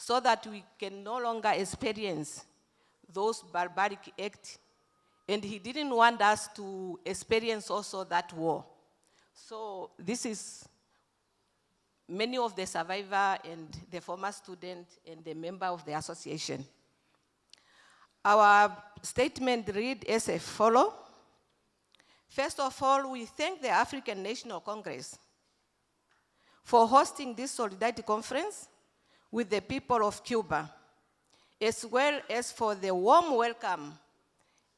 so that we can no longer experience those barbaric acts. And he didn't want us to experience also that war. So this is many of the survivor and the former student and the member of the association. Our statement read as follows. First of all, we thank the African National Congress for hosting this Solidarity Conference with the people of Cuba, as well as for the warm welcome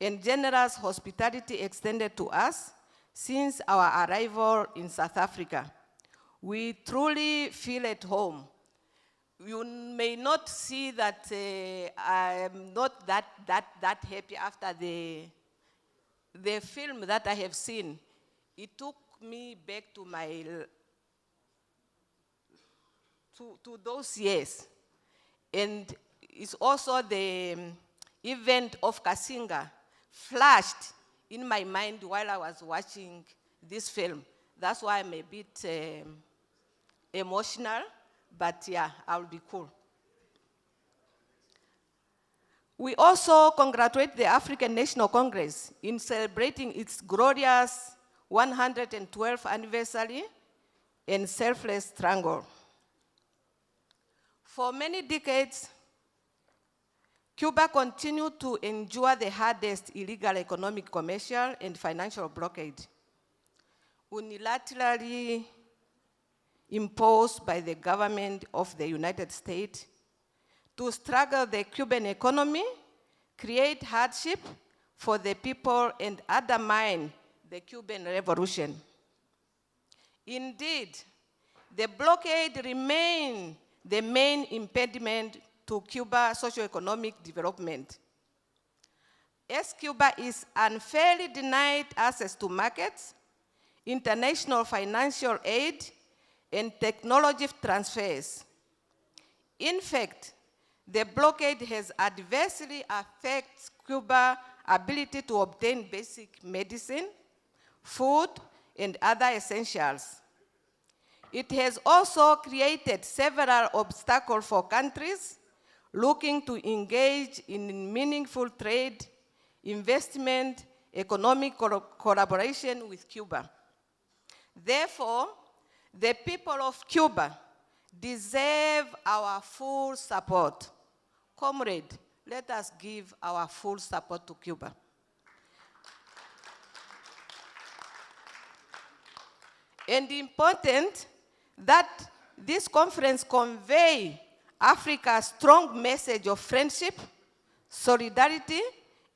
and generous hospitality extended to us since our arrival in South Africa. We truly feel at home. You may not see that I am not that happy after the film that I have seen. It took me back to my to those years. And it's also the event of Kasinga flashed in my mind while I was watching this film. That's why I'm a bit emotional, but yeah, I'll be cool. We also congratulate the African National Congress in celebrating its glorious 112th anniversary and selfless struggle. For many decades, Cuba continued to endure the hardest illegal economic, commercial, and financial blockade, unilaterally imposed by the government of the United States to struggle the Cuban economy, create hardship for the people, and undermine the Cuban Revolution. Indeed, the blockade remained the main impediment to Cuba's socioeconomic development. As Cuba is unfairly denied access to markets, international financial aid, and technology transfers. In fact, the blockade has adversely affected Cuba's ability to obtain basic medicine, food, and other essentials. It has also created several obstacles for countries looking to engage in meaningful trade, investment, economic collaboration with Cuba. Therefore, the people of Cuba deserve our full support. Comrade, let us give our full support to Cuba. And important that this conference convey Africa's strong message of friendship, solidarity,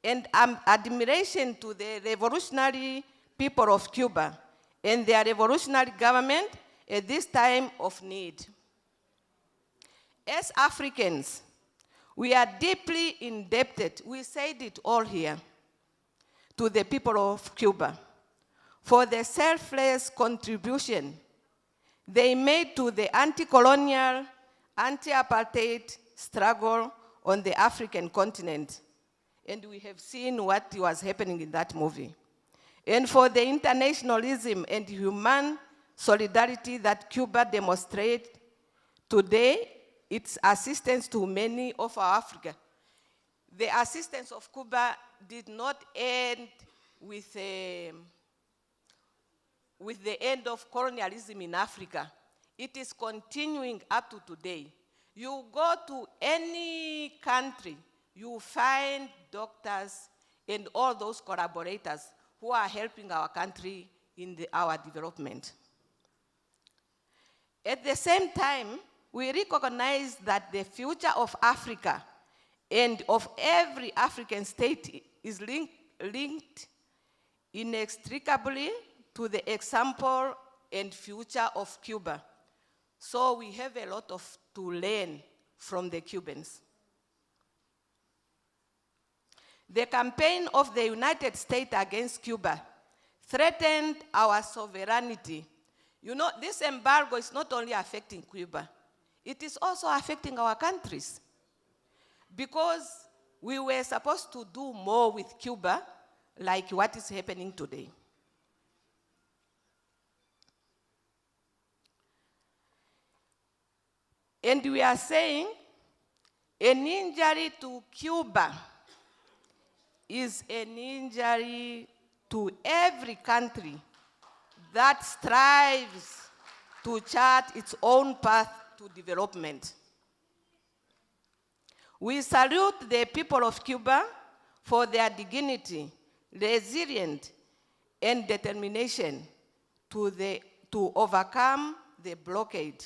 and admiration to the revolutionary people of Cuba and their revolutionary government at this time of need. As Africans, we are deeply indebted, we said it all here, to the people of Cuba for the selfless contribution they made to the anti-colonial, anti-apartheid struggle on the African continent. And we have seen what was happening in that movie. And for the internationalism and human solidarity that Cuba demonstrates today, its assistance to many of our Africa. The assistance of Cuba did not end with the end of colonialism in Africa. It is continuing up to today. You go to any country, you find doctors and all those collaborators who are helping our country in our development. At the same time, we recognize that the future of Africa and of every African state is linked inextricably to the example and future of Cuba. So we have a lot to learn from the Cubans. The campaign of the United States against Cuba threatened our sovereignty. You know, this embargo is not only affecting Cuba, it is also affecting our countries. Because we were supposed to do more with Cuba, like what is happening today. And we are saying An injury to Cuba is an injury to every country that strives to chart its own path to development. We salute the people of Cuba for their dignity, resilience, and determination to overcome the blockade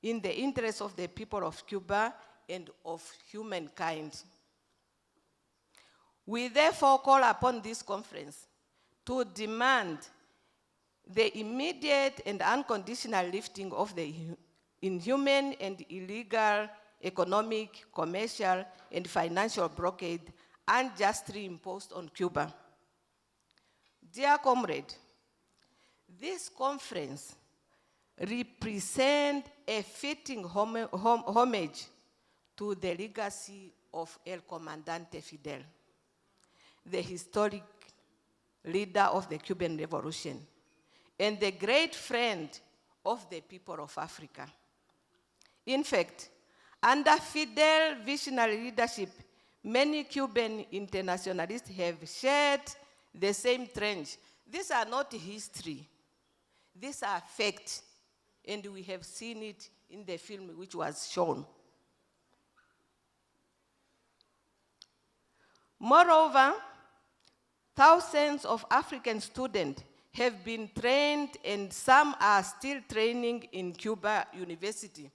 in the interest of the people of Cuba and of humankind. We therefore call upon this conference to demand the immediate and unconditional lifting of the inhuman and illegal economic, commercial, and financial blockade unjustly imposed on Cuba. Dear comrade, this conference represents a fitting homage to the legacy of El Comandante Fidel, the historic leader of the Cuban Revolution, and the great friend of the people of Africa. In fact, under Fidel's visionary leadership, many Cuban internationalists have shared the same trench. These are not history. These are facts, and we have seen it in the film which was shown. Moreover, thousands of African students have been trained, and some are still training in Cuba University.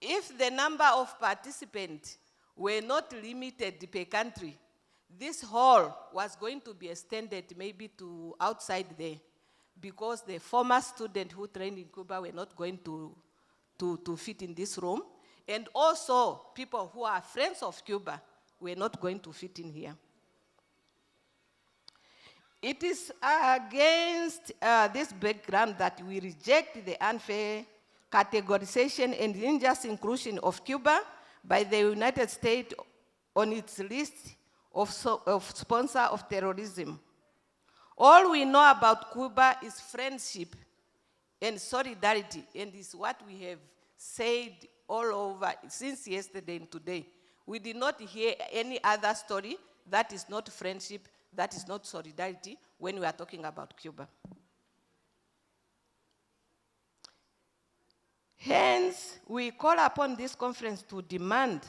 If the number of participants were not limited per country, this hall was going to be extended maybe to outside there, because the former students who trained in Cuba were not going to fit in this room, and also people who are friends of Cuba were not going to fit in here. It is against this background that we reject the unfair categorization and unjust inclusion of Cuba by the United States on its list of sponsors of terrorism. All we know about Cuba is friendship and solidarity, and is what we have said all over since yesterday and today. We did not hear any other story that is not friendship, that is not solidarity when we are talking about Cuba. Hence, we call upon this conference to demand,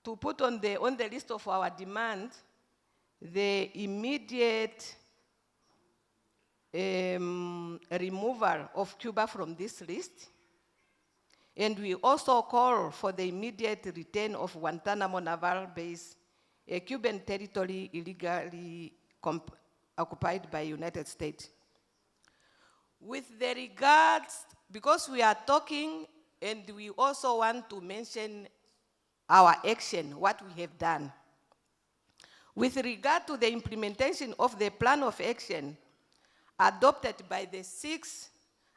to put on the list of our demand, the immediate removal of Cuba from this list. And we also call for the immediate return of Guantanamo Naval Base, a Cuban territory illegally occupied by the United States. With the regards, because we are talking, and we also want to mention our action, what we have done. With regard to the implementation of the plan of action adopted by the 6th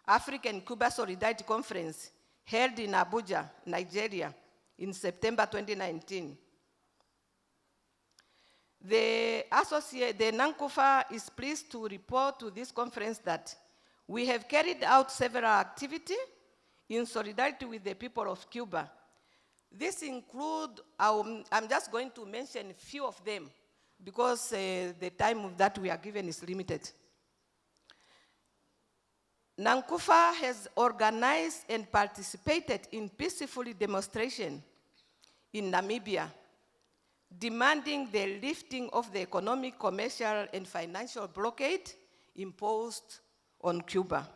African-Cuba Solidarity Conference held in Abuja, Nigeria, in September 2019. The NANCUFA is pleased to report to this conference that we have carried out several activities in solidarity with the people of Cuba. This includes, I'm just going to mention a few of them because the time that we are given is limited. NANCUFA has organized and participated in peaceful demonstrations in Namibia, demanding the lifting of the economic, commercial, and financial blockade imposed on Cuba.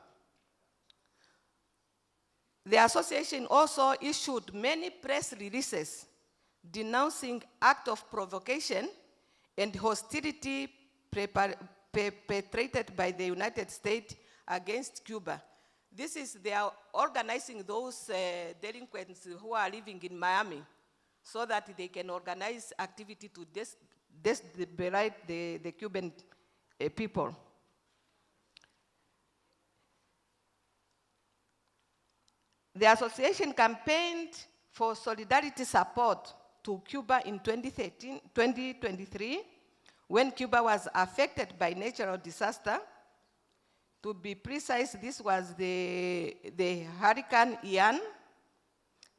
The association also issued many press releases denouncing acts of provocation and hostility perpetrated by the United States against Cuba. They are organizing those delinquents who are living in Miami so that they can organize activity to destabilize the Cuban people. The association campaigned for solidarity support to Cuba in 2023, when Cuba was affected by natural disaster. To be precise, this was the Hurricane Ian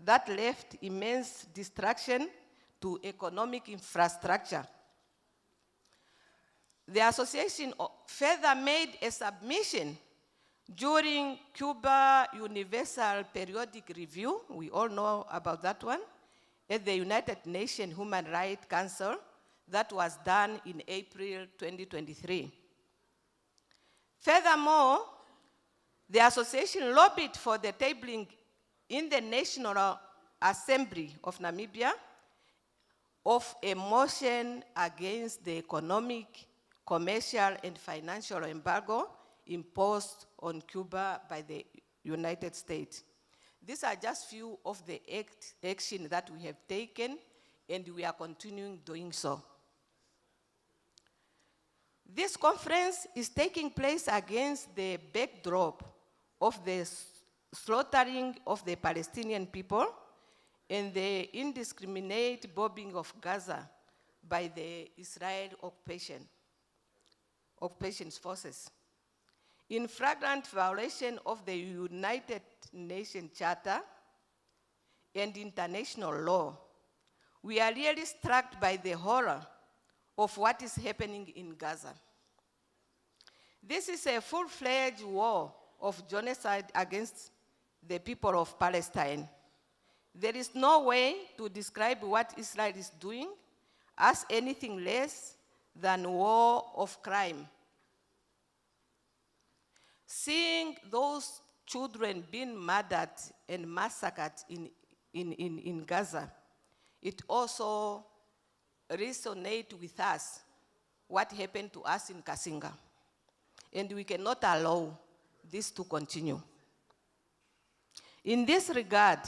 that left immense destruction to economic infrastructure. The association further made a submission during Cuba Universal Periodic Review, we all know about that one, at the United Nations Human Rights Council that was done in April 2023. Furthermore, the association lobbied for the tabling in the National Assembly of Namibia of a motion against the economic, commercial, and financial embargo imposed on Cuba by the United States. These are just few of the actions that we have taken, and we are continuing doing so. This conference is taking place against the backdrop of the slaughtering of the Palestinian people and the indiscriminate bombing of Gaza by the Israel occupation's forces. In flagrant violation of the United Nations Charter and international law, we are really struck by the horror of what is happening in Gaza. This is a full-fledged war of genocide against the people of Palestine. There is no way to describe what Israel is doing as anything less than war of crime. Seeing those children being murdered and massacred in Gaza, it also resonates with us what happened to us in Kasinga. And we cannot allow this to continue. In this regard,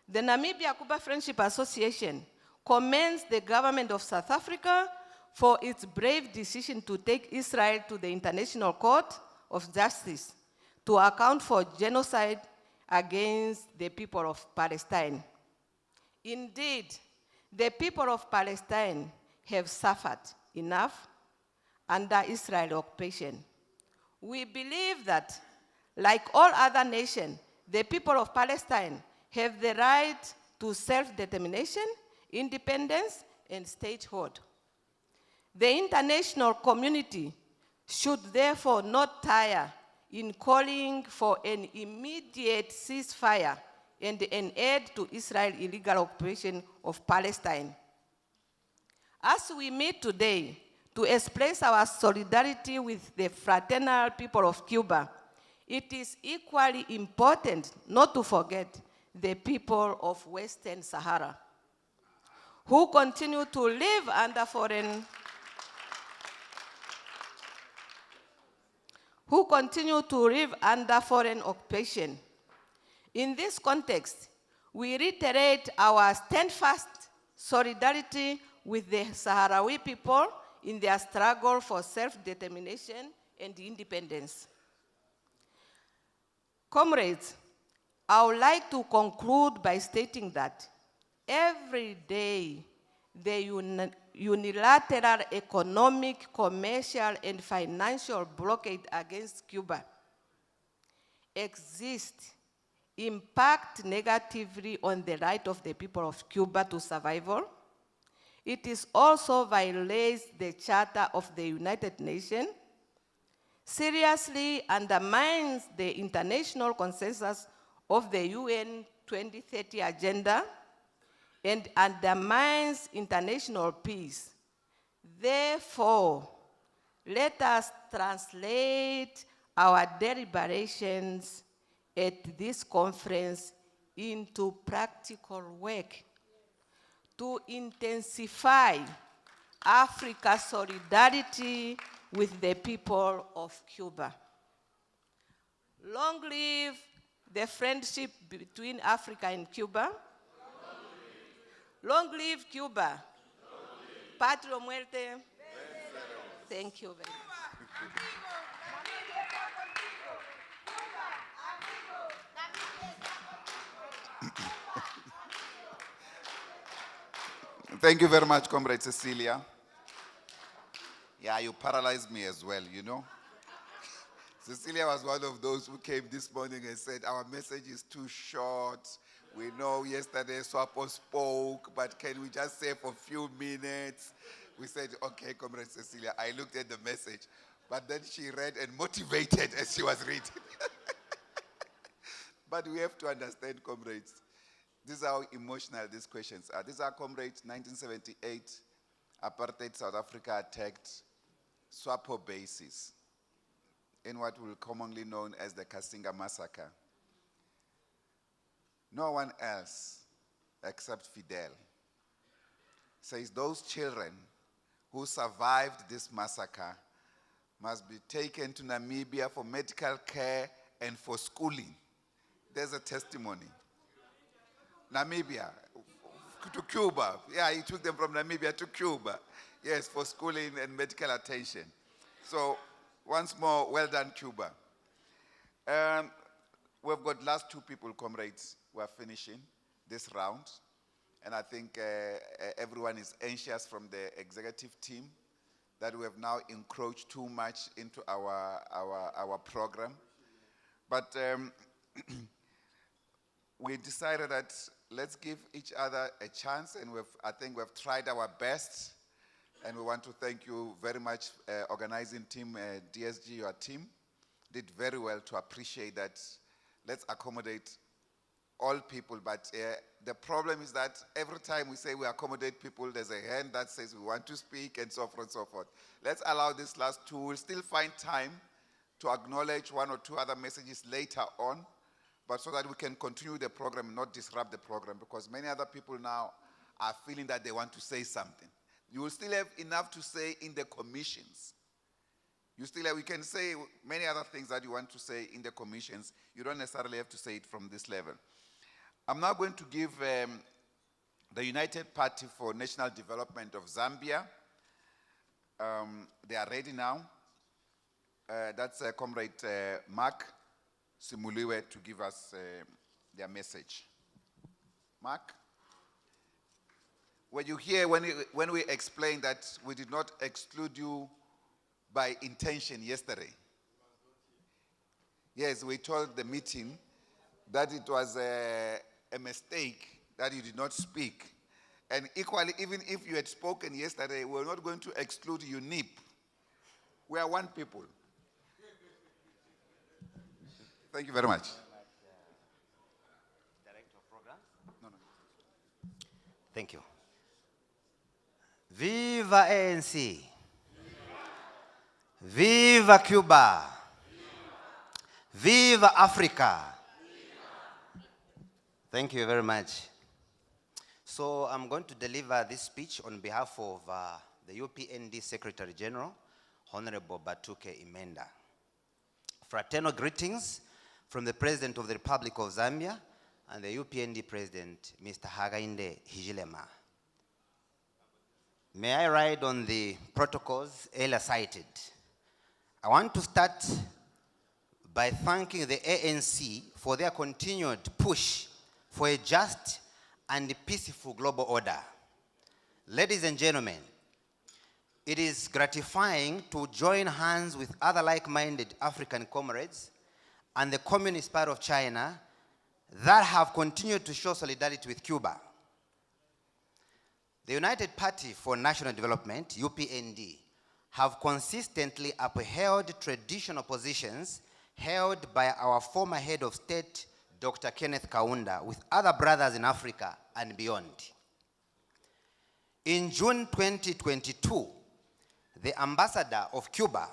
the Namibia-Cuba Friendship Association commends the government of South Africa for its brave decision to take Israel to the International Court of Justice to account for genocide against the people of Palestine. Indeed, the people of Palestine have suffered enough under Israel occupation. We believe that, like all other nations, the people of Palestine have the right to self-determination, independence, and statehood. The international community should therefore not tire in calling for an immediate ceasefire and an end to Israel's illegal occupation of Palestine. As we meet today to express our solidarity with the fraternal people of Cuba, it is equally important not to forget the people of Western Sahara, who continue to live under foreign occupation. In this context, we reiterate our steadfast solidarity with the Sahrawi people in their struggle for self-determination and independence. Comrades, I would like to conclude by stating that every day the unilateral economic, commercial, and financial blockade against Cuba exists impact negatively on the right of the people of Cuba to survival. It is also violates the Charter of the United Nations, seriously undermines the international consensus of the UN 2030 agenda, and undermines international peace. Therefore, let us translate our deliberations at this conference into practical work to intensify Africa's solidarity with the people of Cuba. Long live the friendship between Africa and Cuba. Long live Cuba. Patria o muerte. Thank you very much. Thank you very much, Comrade Cecilia. Yeah, you paralyzed me as well, you know. Cecilia was one of those who came this morning and said, our message is too short. We know yesterday Swapo spoke, but can we just say for a few minutes? We said, okay, Comrade Cecilia. I looked at the message, but then she read and motivated as she was reading. But we have to understand, comrades, this is how emotional these questions are. These are, comrades, 1978, apartheid South Africa attacked Swapo bases in what will be commonly known as the Kasinga massacre. No one else except Fidel says those children who survived this massacre must be taken to Namibia for medical care and for schooling. There's a testimony. Namibia to Cuba. Yeah, he took them from Namibia to Cuba. Yes, for schooling and medical attention. So once more, well done, Cuba. We've got last two people, comrades, who are finishing this round. And I think everyone is anxious from the executive team that we have now encroached too much into our program. But we decided that let's give each other a chance, and I think we've tried our best. And we want to thank you very much, organizing team, DSG, your team did very well to appreciate that. Let's accommodate all people, but the problem is that every time we say we accommodate people, there's a hand that says we want to speak, and so forth and so forth. Let's allow this last two. We'll still find time to acknowledge one or two other messages later on, but so that we can continue the program and not disrupt the program, because many other people now are feeling that they want to say something. You will still have enough to say in the commissions. You still have, we can say many other things that you want to say in the commissions. You don't necessarily have to say it from this level. I'm now going to give the United Party for National Development of Zambia. They are ready now. That's Comrade Mark Simuliwe to give us their message. Mark? When you hear, when we explained that we did not exclude you by intention yesterday. Yes, we told the meeting that it was a mistake that you did not speak. And equally, even if you had spoken yesterday, we're not going to exclude UNIP. We are one people. Thank you very much. Director of Programs? No. Thank you. Viva ANC! Viva Cuba! Viva Africa! Thank you very much. So I'm going to deliver this speech on behalf of the UPND Secretary General, Honorable Batuke Imenda. Fraternal greetings from the President of the Republic of Zambia and the UPND President, Mr. Hakainde Hichilema. May I ride on the protocols earlier cited? I want to start by thanking the ANC for their continued push for a just and peaceful global order. Ladies and gentlemen, it is gratifying to join hands with other like-minded African comrades and the Communist Party of China that have continued to show solidarity with Cuba. The United Party for National Development, UPND, have consistently upheld traditional positions held by our former head of state, Dr. Kenneth Kaunda, with other brothers in Africa and beyond. In June 2022, the ambassador of Cuba,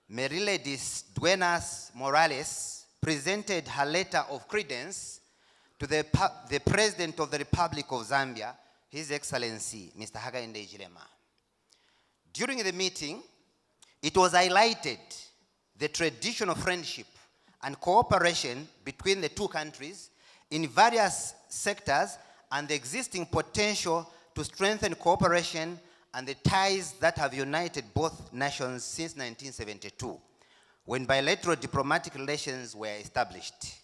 Mercedes Duenas Morales, presented her letter of credence to the President of the Republic of Zambia, His Excellency, Mr. Hakainde Hichilema. During the meeting, it was highlighted the traditional friendship and cooperation between the two countries in various sectors and the existing potential to strengthen cooperation and the ties that have united both nations since 1972, when bilateral diplomatic relations were established.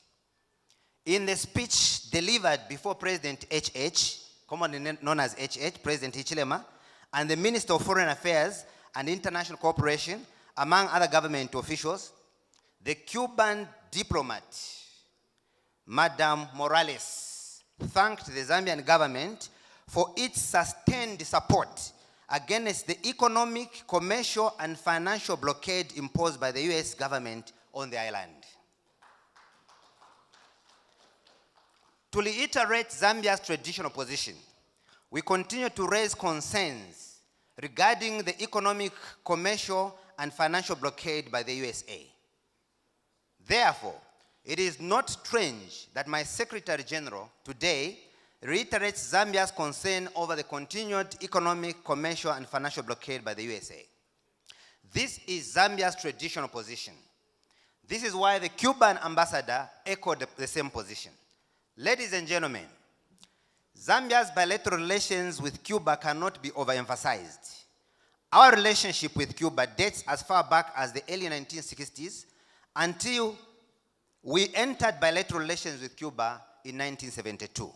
In the speech delivered before President HH, commonly known as HH, President Hichilema, and the Minister of Foreign Affairs and International Cooperation, among other government officials, the Cuban diplomat, Madam Morales, thanked the Zambian government for its sustained support against the economic, commercial, and financial blockade imposed by the US government on the island. To reiterate Zambia's traditional position, we continue to raise concerns regarding the economic, commercial, and financial blockade by the USA. Therefore, it is not strange that my Secretary General today reiterates Zambia's concern over the continued economic, commercial, and financial blockade by the USA. This is Zambia's traditional position. This is why the Cuban ambassador echoed the same position. Ladies and gentlemen, Zambia's bilateral relations with Cuba cannot be overemphasized. Our relationship with Cuba dates as far back as the early 1960s until we entered bilateral relations with Cuba in 1972.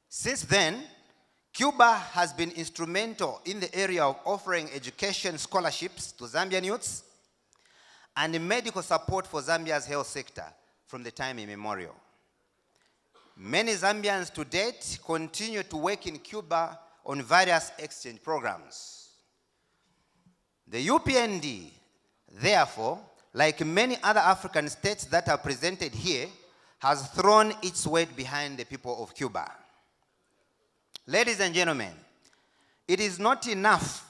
Since then, Cuba has been instrumental in the area of offering education scholarships to Zambian youths and medical support for Zambia's health sector from the time immemorial. Many Zambians to date continue to work in Cuba on various exchange programs. The UPND, therefore, like many other African states that are presented here, has thrown its weight behind the people of Cuba. Ladies and gentlemen, it is not enough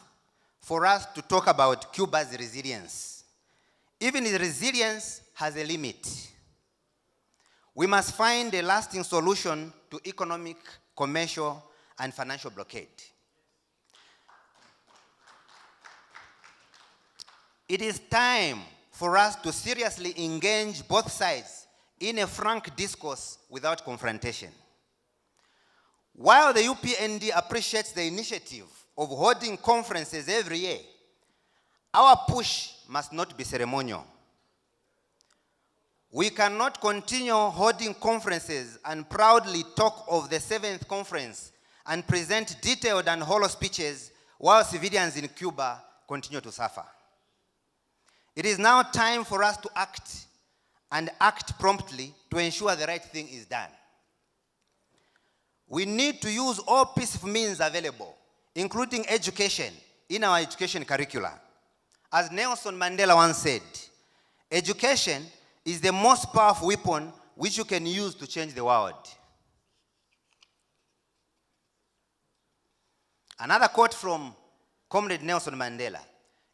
for us to talk about Cuba's resilience. Even the resilience has a limit. We must find a lasting solution to economic, commercial, and financial blockade. It is time for us to seriously engage both sides in a frank discourse without confrontation. While the UPND appreciates the initiative of holding conferences every year, our push must not be ceremonial. We cannot continue holding conferences and proudly talk of the 7th conference and present detailed and hollow speeches while civilians in Cuba continue to suffer. It is now time for us to act, and act promptly to ensure the right thing is done. We need to use all peaceful means available, including education, in our education curricula. As Nelson Mandela once said, education is the most powerful weapon which you can use to change the world. Another quote from Comrade Nelson Mandela: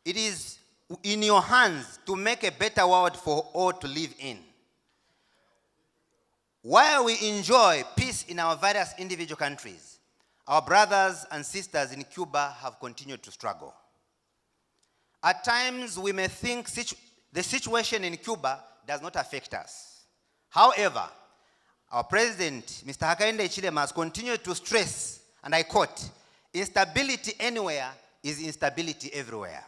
"It is in your hands to make a better world for all to live in." While we enjoy peace in our various individual countries, our brothers and sisters in Cuba have continued to struggle. At times, we may think the situation in Cuba does not affect us. However, our president, Mr. Hakainde Hichilema, has continued to stress, and I quote, "Instability anywhere is instability everywhere."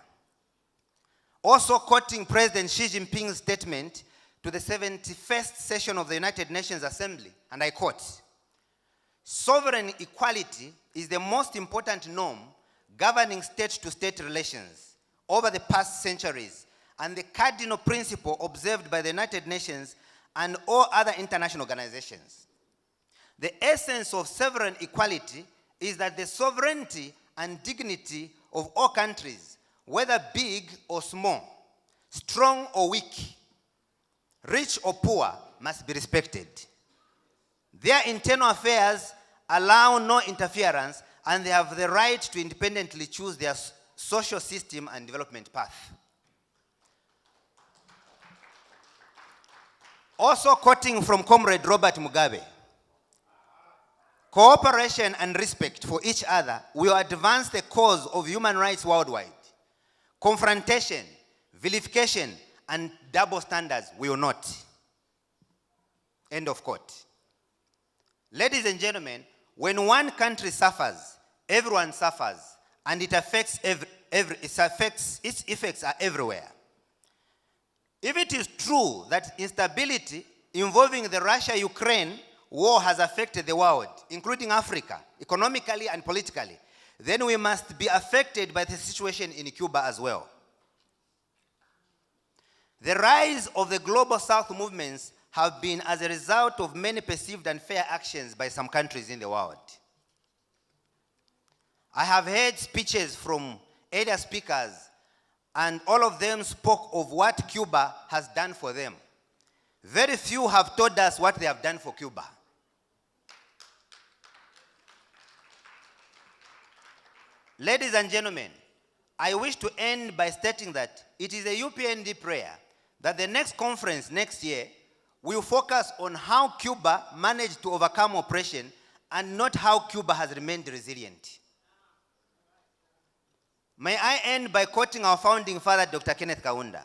Also quoting President Xi Jinping's statement to the 71st session of the United Nations Assembly, and I quote, "Sovereign equality is the most important norm governing state-to-state relations over the past centuries and the cardinal principle observed by the United Nations and all other international organizations. The essence of sovereign equality is that the sovereignty and dignity of all countries, whether big or small, strong or weak, rich or poor, must be respected. Their internal affairs allow no interference, and they have the right to independently choose their social system and development path." Also quoting from Comrade Robert Mugabe, "Cooperation and respect for each other will advance the cause of human rights worldwide. Confrontation, vilification, and double standards will not." End of quote. Ladies and gentlemen, when one country suffers, everyone suffers, and its effects are everywhere. If it is true that instability involving the Russia-Ukraine war has affected the world, including Africa, economically and politically, then we must be affected by the situation in Cuba as well. The rise of the Global South movements have been as a result of many perceived unfair actions by some countries in the world. I have heard speeches from other speakers, and all of them spoke of what Cuba has done for them. Very few have told us what they have done for Cuba. Ladies and gentlemen, I wish to end by stating that it is a UPND prayer that the next conference next year will focus on how Cuba managed to overcome oppression and not how Cuba has remained resilient. May I end by quoting our founding father, Dr. Kenneth Kaunda.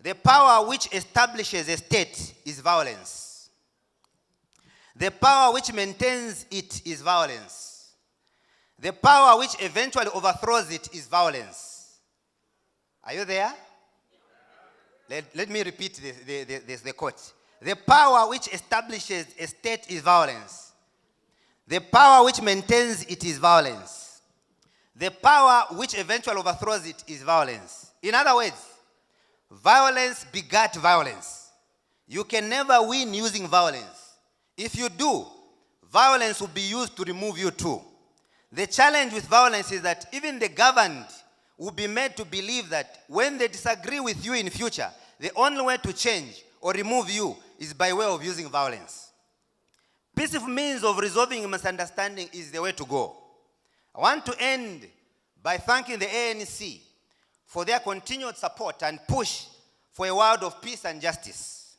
The power which establishes a state is violence. The power which maintains it is violence. The power which eventually overthrows it is violence. Are you there? Let me repeat the quote. The power which establishes a state is violence. The power which maintains it is violence. The power which eventually overthrows it is violence. In other words, violence begat violence. You can never win using violence. If you do, violence will be used to remove you too. The challenge with violence is that even the governed will be made to believe that when they disagree with you in future, the only way to change or remove you is by way of using violence. Peaceful means of resolving misunderstanding is the way to go. I want to end by thanking the ANC for their continued support and push for a world of peace and justice,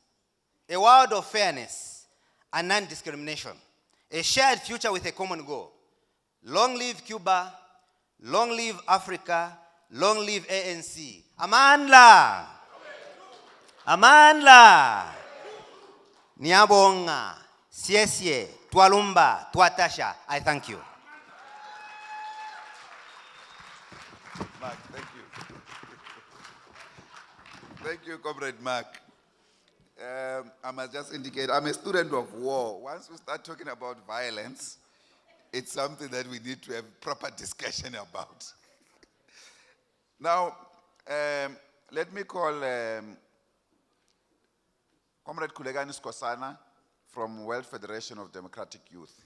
a world of fairness and non-discrimination, a shared future with a common goal. Long live Cuba, long live Africa, long live ANC. Amandla! Amandla! Niabonga, Siesie, Tualumba, Tuatasha. I thank you. Mark, thank you. Thank you, Comrade Mark. I must just indicate, I'm a student of war. Once we start talking about violence, it's something that we need to have proper discussion about. Now, let me call Comrade Kulegani Skosana from World Federation of Democratic Youth.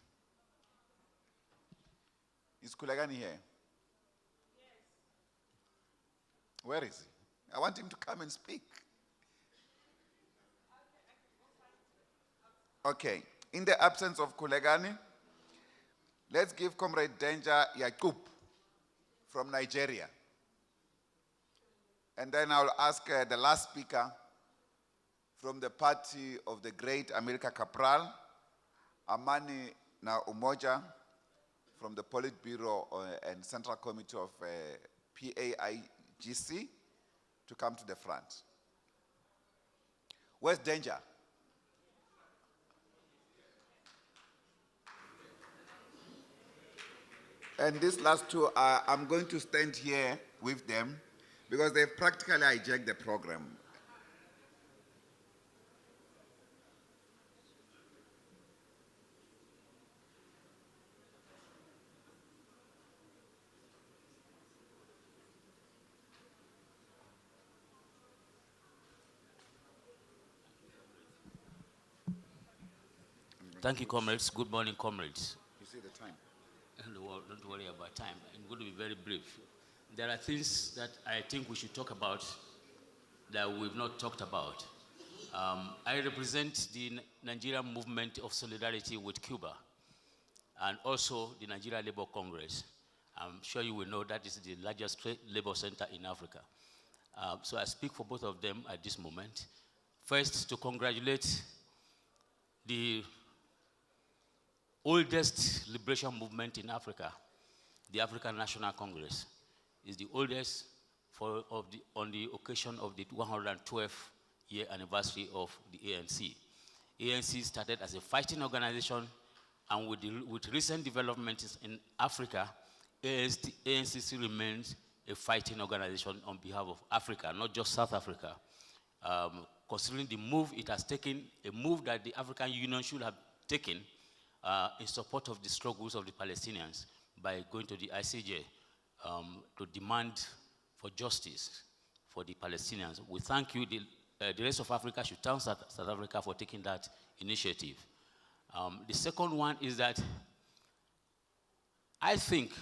Is Kulegani here? Yes. Where is he? I want him to come and speak. Okay. In the absence of Kulegani, let's give Comrade Danger Yakub from Nigeria. And then I'll ask the last speaker from the party of the great America Cabral, Amani Na Umoja, from the Politburo and Central Committee of PAIGC, to come to the front. Where's Danger? And these last two, I'm going to stand here with them because they've practically hijacked the program. Thank you, comrades. Good morning, comrades. You see the time. Don't worry about time. I'm going to be very brief. There are things that I think we should talk about that we've not talked about. I represent the Nigerian Movement of Solidarity with Cuba and also the Nigeria Labour Congress. I'm sure you will know that is the largest labor center in Africa. So I speak for both of them at this moment. First, to congratulate the oldest liberation movement in Africa, the African National Congress, is the oldest on the occasion of the 112th year anniversary of the ANC. ANC started as a fighting organization, and with recent developments in Africa, ANC still remains a fighting organization on behalf of Africa, not just South Africa. Considering the move it has taken, a move that the African Union should have taken in support of the struggles of the Palestinians by going to the ICJ to demand for justice for the Palestinians. We thank you, the the rest of Africa should thank South Africa for taking that initiative. The second one is that I think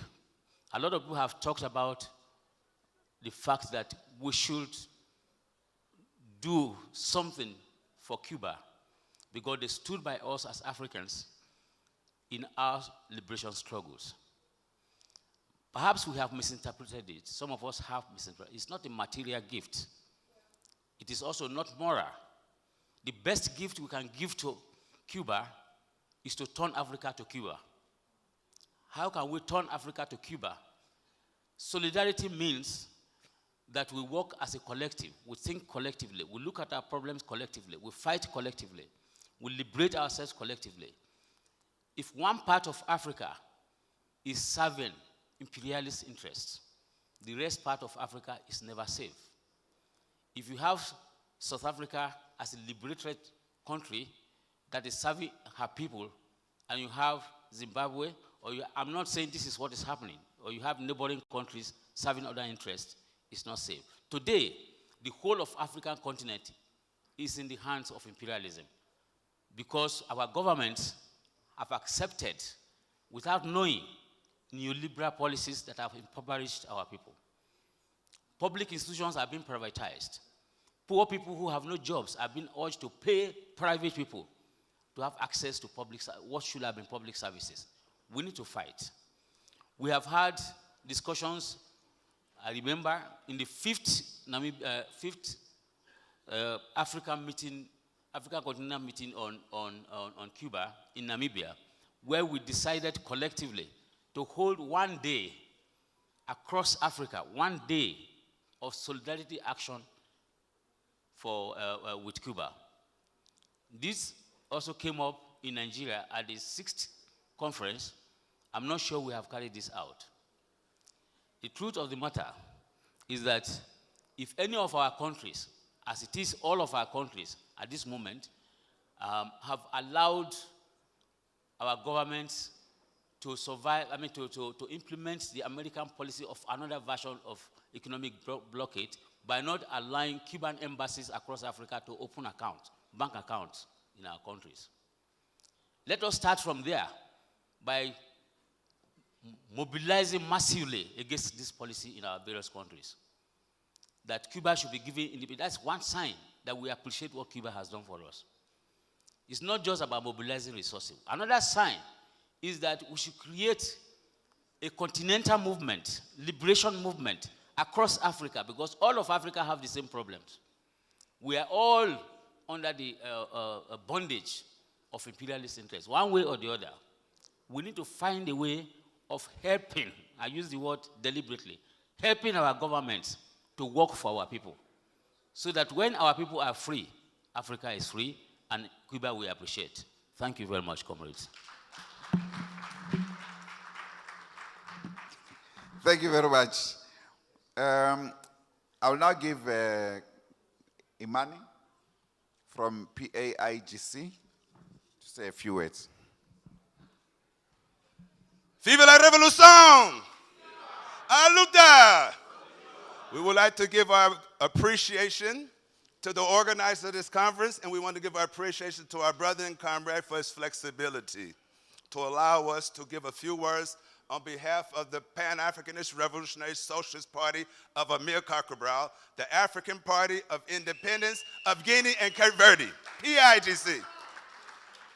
a lot of people have talked about the fact that we should do something for Cuba because they stood by us as Africans in our liberation struggles. Perhaps we have misinterpreted it. Some of us have misinterpreted it. It's not a material gift. It is also not moral. The best gift we can give to Cuba is to turn Africa to Cuba. How can we turn Africa to Cuba? Solidarity means that we work as a collective, we think collectively, we look at our problems collectively, we fight collectively, we liberate ourselves collectively. If one part of Africa is serving imperialist interests, the rest part of Africa is never safe. If you have South Africa as a liberated country that is serving her people, and you have Zimbabwe, I'm not saying this is what is happening, or you have neighboring countries serving other interests, it's not safe. Today, the whole of African continent is in the hands of imperialism because our governments have accepted, without knowing, neoliberal policies that have impoverished our people. Public institutions are being privatized. Poor people who have no jobs are being urged to pay private people to have access to what should have been public services. We need to fight. We have had discussions, I remember, in the fifth African continental meeting on Cuba in Namibia, where we decided collectively to hold one day across Africa, one day of solidarity action with Cuba. This also came up in Nigeria at the 6th conference. I'm not sure we have carried this out. The truth of the matter is that if any of our countries, as it is all of our countries at this moment, have allowed our governments to survive, to implement the American policy of another version of economic blockade by not allowing Cuban embassies across Africa to open bank accounts in our countries. Let us start from there by mobilizing massively against this policy in our various countries. That Cuba should be given independence. That's one sign that we appreciate what Cuba has done for us. It's not just about mobilizing resources. Another sign is that we should create a continental movement, liberation movement across Africa, because all of Africa have the same problems. We are all under the bondage of imperialist interests, one way or the other. We need to find a way of helping, I use the word deliberately, helping our governments to work for our people, so that when our people are free, Africa is free, and Cuba we appreciate. Thank you very much, comrades. Thank you very much. I will now give Imani from PAIGC to say a few words. Vive la Révolution! À luta! We would like to give our appreciation to the organizer of this conference, and we want to give our appreciation to our brother and comrade for his flexibility to allow us to give a few words on behalf of the Pan-Africanist Revolutionary Socialist Party of Amilcar Cabral, the African Party of Independence of Guinea and Cape Verde, PAIGC.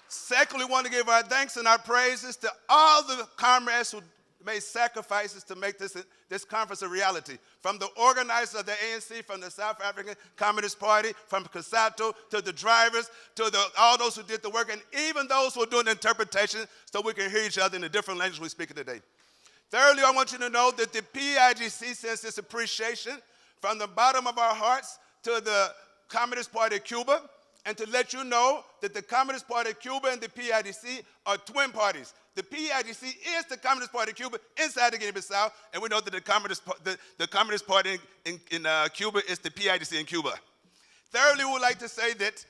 Secondly, we want to give our thanks and our praises to all the comrades who made sacrifices to make this conference a reality. From the organizers of the ANC, from the South African Communist Party, from COSATU, to the drivers, to all those who did the work, and even those who are doing interpretation so we can hear each other in the different languages we speak today. Thirdly, I want you to know that the PAIGC sends its appreciation from the bottom of our hearts to the Communist Party of Cuba, and to let you know that the Communist Party of Cuba and the PAIGC are twin parties. The PAIGC is the Communist Party of Cuba inside the Guinea-Bissau, and we know that the Communist Party in Cuba is the PAIGC in Cuba. Thirdly, we would like to say that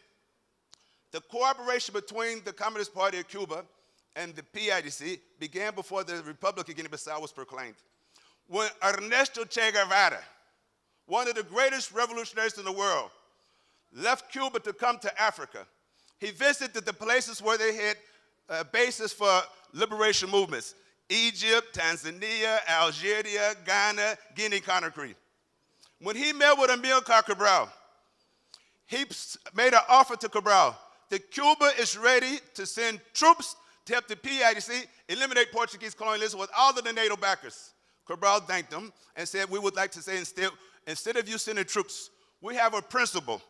the cooperation between the Communist Party of Cuba and the PAIGC began before the Republic of Guinea-Bissau was proclaimed. When Ernesto Che Guevara, one of the greatest revolutionaries in the world, left Cuba to come to Africa. He visited the places where they had bases for liberation movements: Egypt, Tanzania, Algeria, Ghana, Guinea-Conakry. When he met with Amilcar Cabral, he made an offer to Cabral that Cuba is ready to send troops to help the PIDC eliminate Portuguese colonialism with all of the NATO backers. Cabral thanked them and said, we would like to say instead of you sending troops, we have a principle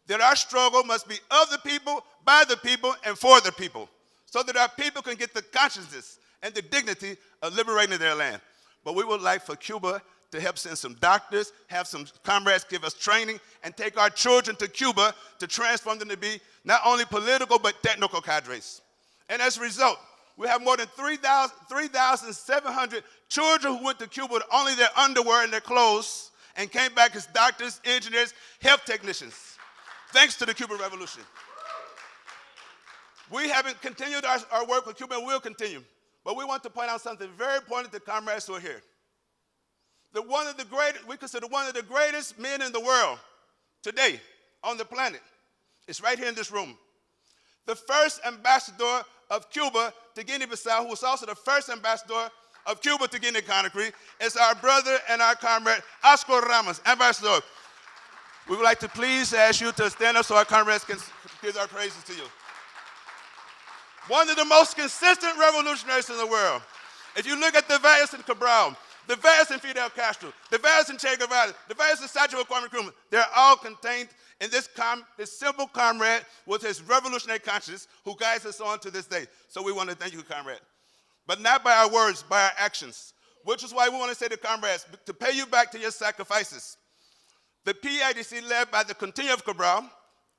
that our struggle must be of the people, by the people, and for the people, so that our people can get the consciousness and the dignity of liberating their land. But we would like for Cuba to help send some doctors, have some comrades give us training, and take our children to Cuba to transform them to be not only political but technical cadres. And as a result, we have more than 3,700 children who went to Cuba with only their underwear and their clothes and came back as doctors, engineers, health technicians, thanks to the Cuban Revolution. We haven't continued our work with Cuba and will continue. But we want to point out something very important to comrades who are here. That we consider one of the greatest men in the world today on the planet is right here in this room. The first ambassador of Cuba to Guinea-Bissau, who was also the first ambassador of Cuba to Guinea-Conakry, is our brother and our comrade, Oscar Ramos, ambassador. We would like to please ask you to stand up so our comrades can give our praises to you. One of the most consistent revolutionaries in the world. If you look at the values in Cabral, the values in Fidel Castro, the values in Che Guevara, the values in Sergio Kwame Nkrumah, they're all contained in this simple comrade with his revolutionary conscience who guides us on to this day. So we want to thank you, comrade. But not by our words, by our actions, which is why we want to say to comrades, to pay you back to your sacrifices. The PIDC, led by the continuum of Cabral,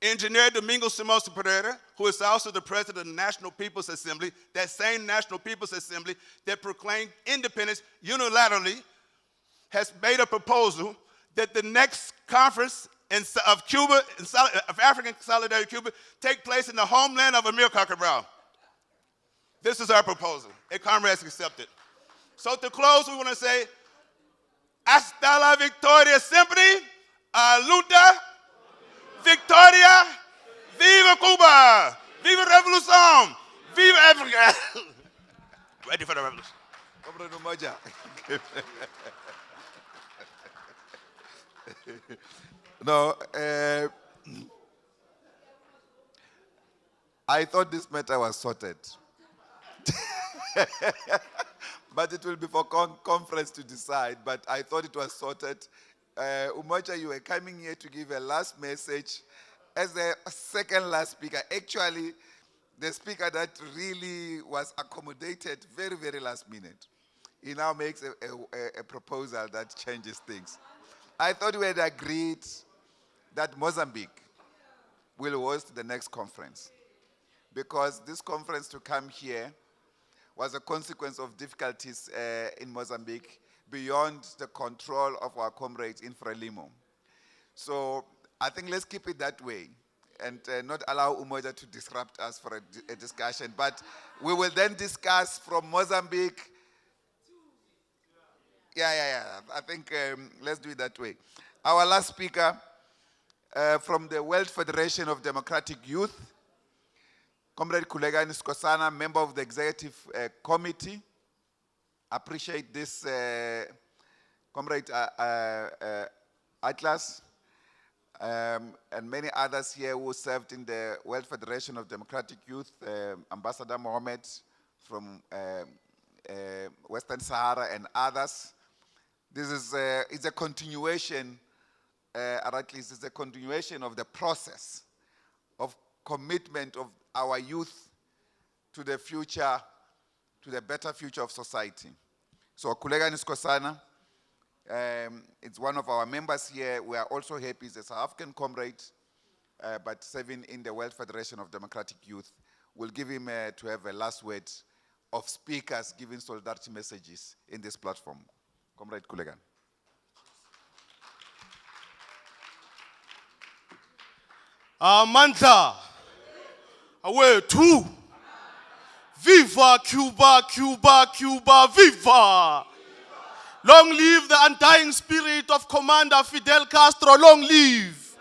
Engineer Domingo Simões Pereira, who is also the president of the National People's Assembly, that same National People's Assembly that proclaimed independence unilaterally, has made a proposal that the next conference of Cuba, of African Solidarity Cuba, take place in the homeland of Amilcar Cabral. This is our proposal, and comrades accept it. So to close, we want to say, hasta la victoria siempre, a luta, Victoria, Viva Cuba, Viva Revolution, Viva Africa. Ready for the revolution. No, I thought this matter was sorted. But it will be for conference to decide, but I thought it was sorted. Umoja, you were coming here to give a last message as the second last speaker. Actually, the speaker that really was accommodated very, very last minute. He now makes a proposal that changes things. I thought we had agreed that Mozambique will host the next conference, because this conference to come here was a consequence of difficulties in Mozambique beyond the control of our comrades in Frelimo. So I think let's keep it that way and not allow Umoja to disrupt us for a discussion. But we will then discuss from Mozambique. Yeah. I think let's do it that way. Our last speaker from the World Federation of Democratic Youth, Comrade Kulegani Skosana, member of the Executive Committee. Appreciate this, Comrade Atlas, and many others here who served in the World Federation of Democratic Youth, Ambassador Mohammed from Western Sahara and others. This is it's a continuation, or at least it's a continuation of the process of commitment of our youth to the future, to the better future of society. So Kulegani Skosana, it's one of our members here. We are also happy he's a South African comrade, but serving in the World Federation of Democratic Youth. We'll give him to have a last word of speakers giving solidarity messages in this platform. Comrade Kulegani. Amandla, away two. Viva Cuba, Cuba, Cuba, viva! Long live the undying spirit of Commander Fidel Castro, long live!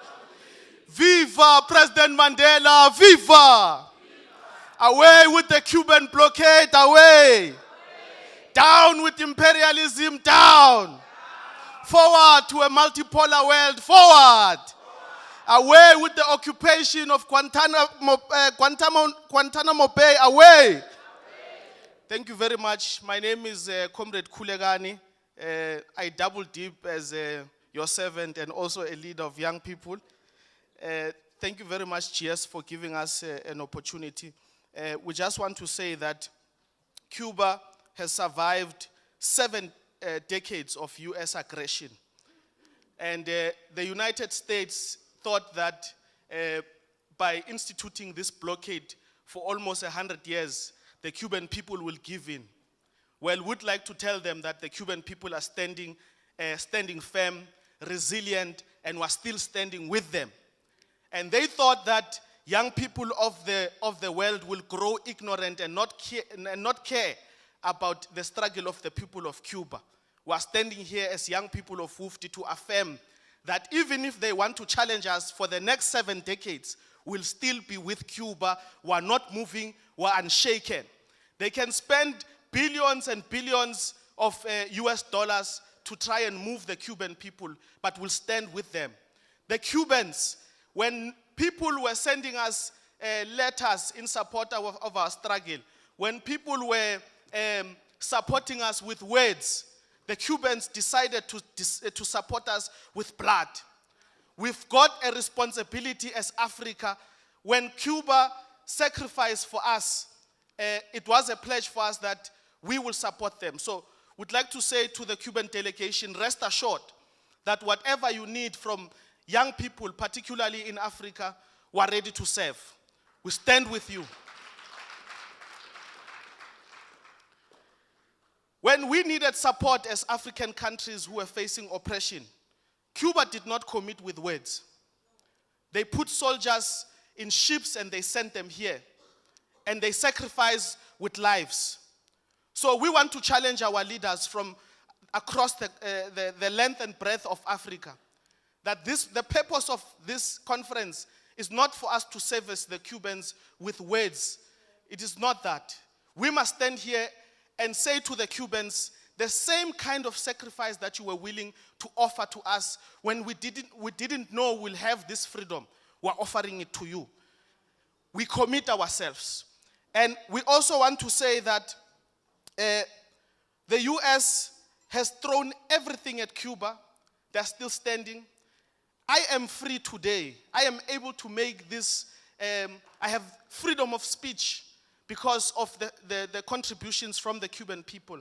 Viva President Mandela, viva! Away with the Cuban blockade, away! Down with imperialism, down! Forward to a multipolar world, forward! Away with the occupation of Guantanamo Bay, away! Thank you very much. My name is Comrade Kulegani. I double dip as your servant and also a leader of young people. Thank you very much, GS, for giving us an opportunity. We just want to say that Cuba has survived 7 decades of US aggression. And the United States thought that by instituting this blockade for almost 100 years, the Cuban people will give in. Well, we'd like to tell them that the Cuban people are standing firm, resilient, and we're still standing with them. And they thought that young people of the world will grow ignorant and not care about the struggle of the people of Cuba. We're standing here as young people of Wufti to affirm that even if they want to challenge us for the next 7 decades, we'll still be with Cuba. We're not moving, we're unshaken. They can spend billions and billions of US dollars to try and move the Cuban people, but we'll stand with them. The Cubans, when people were sending us letters in support of our struggle, when people were supporting us with words, the Cubans decided to support us with blood. We've got a responsibility as Africa. When Cuba sacrificed for us, it was a pledge for us that we will support them. So we'd like to say to the Cuban delegation, rest assured that whatever you need from young people, particularly in Africa, we're ready to serve. We stand with you. When we needed support as African countries who were facing oppression, Cuba did not commit with words. They put soldiers in ships and they sent them here. And they sacrificed with lives. So we want to challenge our leaders from across the length and breadth of Africa, that the purpose of this conference is not for us to service the Cubans with words. It is not that. We must stand here and say to the Cubans, the same kind of sacrifice that you were willing to offer to us when we didn't know we'll have this freedom, we're offering it to you. We commit ourselves. And we also want to say that the US has thrown everything at Cuba. They're still standing. I am free today. I am able to make this, I have freedom of speech because of the contributions from the Cuban people.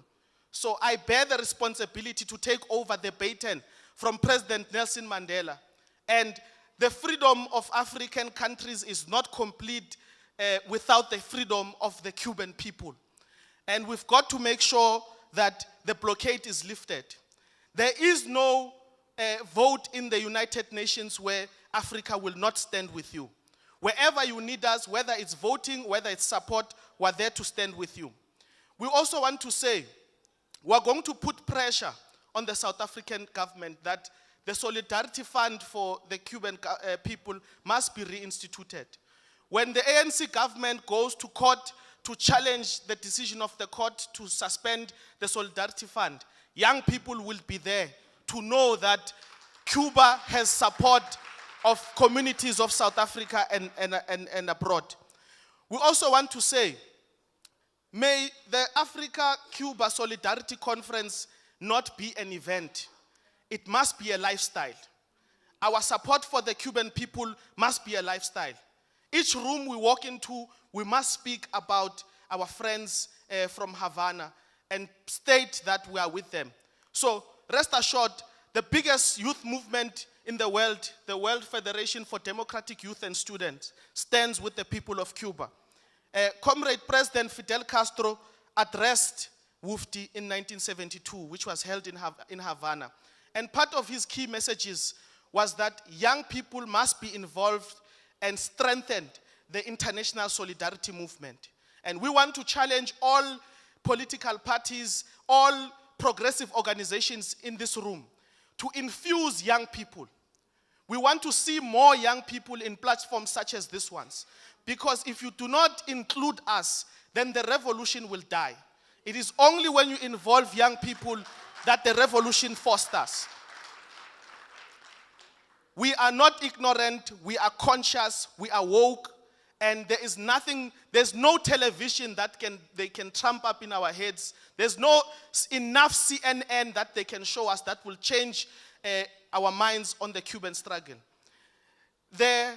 So I bear the responsibility to take over the baton from President Nelson Mandela. And the freedom of African countries is not complete without the freedom of the Cuban people. And we've got to make sure that the blockade is lifted. There is no vote in the United Nations where Africa will not stand with you. Wherever you need us, whether it's voting, whether it's support, we're there to stand with you. We also want to say, we're going to put pressure on the South African government that the Solidarity Fund for the Cuban people must be reinstituted. When the ANC government goes to court to challenge the decision of the court to suspend the Solidarity Fund, young people will be there to know that Cuba has support of communities of South Africa and abroad. We also want to say, may the Africa-Cuba Solidarity Conference not be an event. It must be a lifestyle. Our support for the Cuban people must be a lifestyle. Each room we walk into, we must speak about our friends from Havana and state that we are with them. So rest assured, the biggest youth movement in the World Federation for Democratic Youth and Students, stands with the people of Cuba. Comrade President Fidel Castro addressed Wufti in 1972, which was held in Havana. And part of his key messages was that young people must be involved and strengthen the international solidarity movement. And we want to challenge all political parties, all progressive organizations in this room to infuse young people. We want to see more young people in platforms such as this ones. Because if you do not include us, then the revolution will die. It is only when you involve young people that the revolution fosters. We are not ignorant, we are conscious, we are woke, and there's no television that they can trump up in our heads. There's no enough CNN that they can show us that will change our minds on the Cuban struggle. The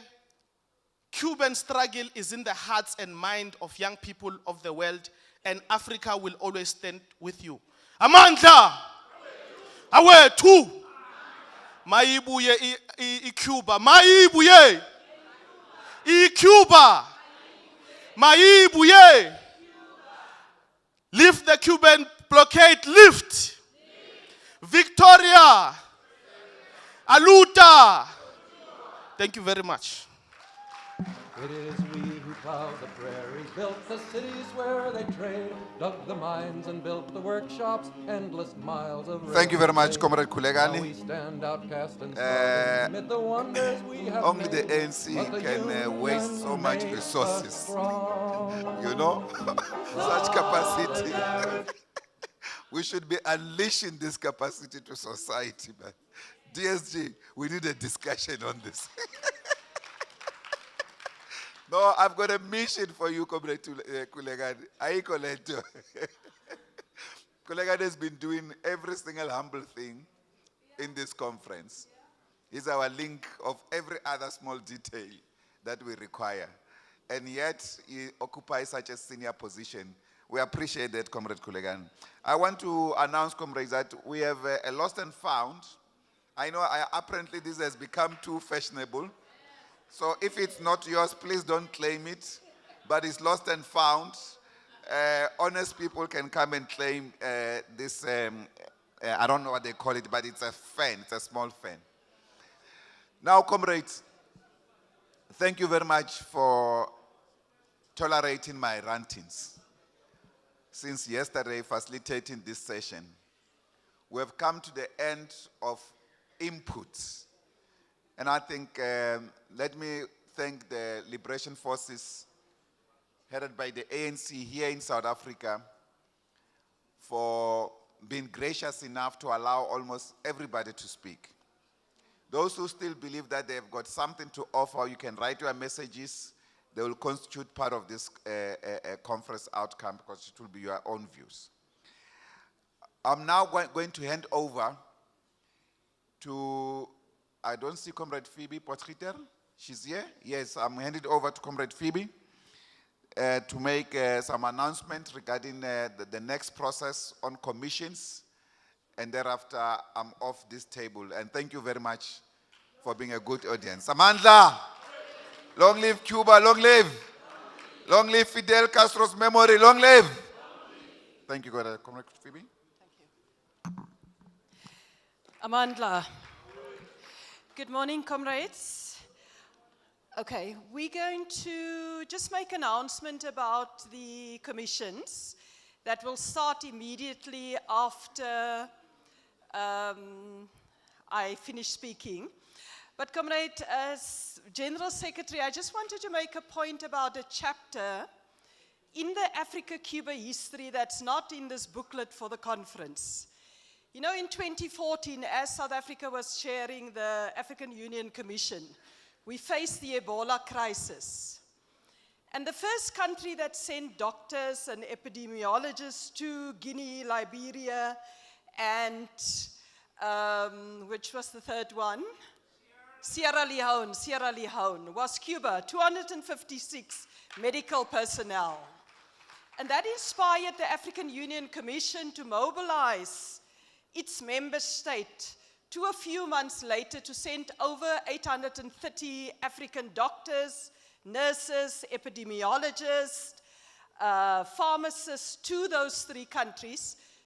Cuban struggle is in the hearts and mind of young people of the world, and Africa will always stand with you. Amandla! Awethu! Mayibuye Cuba. Mayibuye! Cuba! Mayibuye! Lift the Cuban blockade, lift! Victoria! Aluta! Thank you very much. It is we who plowed the prairies, built the cities where they trade, dug the mines and built the workshops, endless miles of railway. Thank you very much, Comrade Now Kulegani. we stand outcast and starving amid the wonders we have Only the made, ANC but the can union waste so much made us resources. strong. You know? Such capacity. We should be unleashing this capacity to society, man. DSG, we need a discussion on this. No, I've got a mission for you, Comrade Kulegani. Aikoleto. Kulegani has been doing every single humble thing in this conference. He's our link of every other small detail that we require. And yet, he occupies such a senior position. We appreciate that, Comrade Kulegani. I want to announce, comrades, that we have a lost and found. I know apparently this has become too fashionable. So if it's not yours, please don't claim it. But it's lost and found. Honest people can come and claim this, I don't know what they call it, but it's a fan, it's a small fan. Now, comrades, thank you very much for tolerating my rantings. Since yesterday, facilitating this session, we have come to the end of inputs. And I think, let me thank the Liberation Forces headed by the ANC here in South Africa for being gracious enough to allow almost everybody to speak. Those who still believe that they've got something to offer, you can write your messages. They will constitute part of this conference outcome because it will be your own views. I'm now going to hand over to, I don't see Comrade Phoebe Potgieter. She's here? Yes, I'm handing over to Comrade Phoebe to make some announcements regarding the next process on commissions. And thereafter, I'm off this table. And thank you very much for being a good audience. Amandla, long live Cuba, long live. Long live Fidel Castro's memory, long live. Thank you, Comrade Phoebe. Amandla. Good morning, comrades. Okay, we're going to just make an announcement about the commissions that will start immediately after I finish speaking. But comrade, as General Secretary, I just wanted to make a point about a chapter in the Africa-Cuba history that's not in this booklet for the conference. You know, in 2014, as South Africa was chairing the African Union Commission, we faced the Ebola crisis. And the first country that sent doctors and epidemiologists to Guinea, Liberia, and which was the third one? Sierra Leone was Cuba, 256 medical personnel. And that inspired the African Union Commission to mobilize its member state to a few months later to send over 830 African doctors, nurses, epidemiologists, pharmacists to those three countries